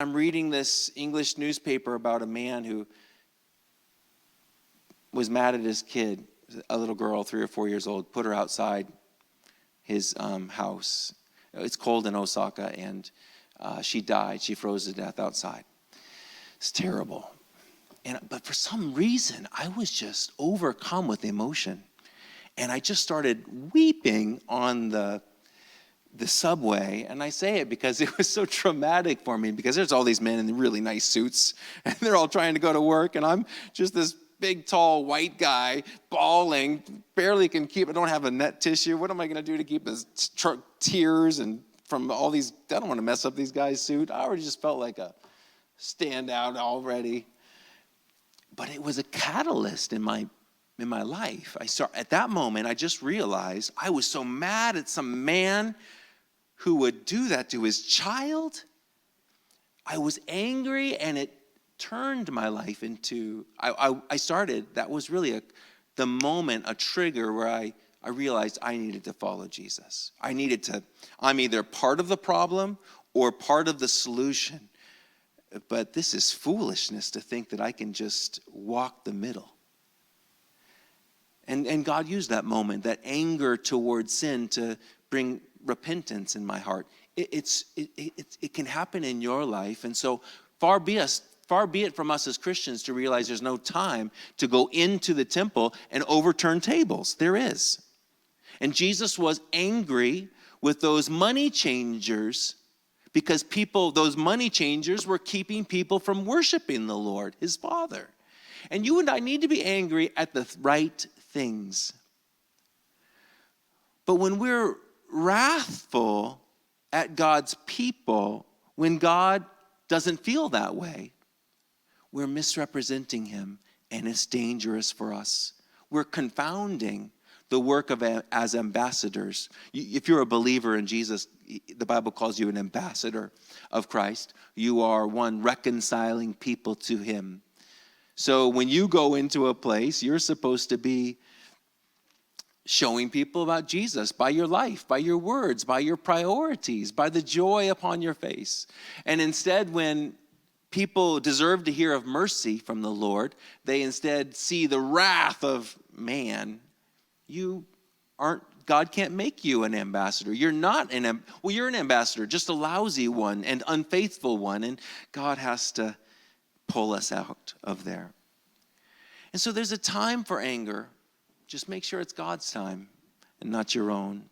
I'm reading this English newspaper about a man who was mad at his kid, a little girl, 3 or 4 years old, put her outside his house. It's cold in Osaka, and she died. She froze to death outside. It's terrible. But for some reason, I was just overcome with emotion. And I just started weeping on the subway. And I say it because it was so traumatic for me, because there's all these men in really nice suits, and they're all trying to go to work, and I'm just this big, tall, white guy, bawling, barely can keep, I don't have a net tissue. What am I going to do to keep the tears and from all these, I don't want to mess up these guys' suit. I already just felt like a standout already. But it was a catalyst in my life. At that moment, I just realized I was so mad at some man who would do that to his child. I was angry, and it turned my life into, that was really the moment, a trigger where I realized I needed to follow Jesus. I'm either part of the problem or part of the solution. But this is foolishness to think that I can just walk the middle. And God used that moment, that anger towards sin, to bring repentance in my heart. It can happen in your life. And so far be it from us as Christians to realize there's no time to go into the temple and overturn tables. There is. And Jesus was angry with those money changers, because those money changers were keeping people from worshiping the Lord, his Father. And you and I need to be angry at the right things. But when we're wrathful at God's people, when God doesn't feel that way, we're misrepresenting him, and it's dangerous for us. We're confounding the work as ambassadors. If you're a believer in Jesus, the Bible calls you an ambassador of Christ. You are one reconciling people to him. So when you go into a place, you're supposed to be showing people about Jesus by your life, by your words, by your priorities, by the joy upon your face. And instead, when people deserve to hear of mercy from the Lord, they instead see the wrath of man. God can't make you an ambassador. You're an ambassador, just a lousy one and unfaithful one, and God has to pull us out of there. And so there's a time for anger. Just make sure it's God's time and not your own.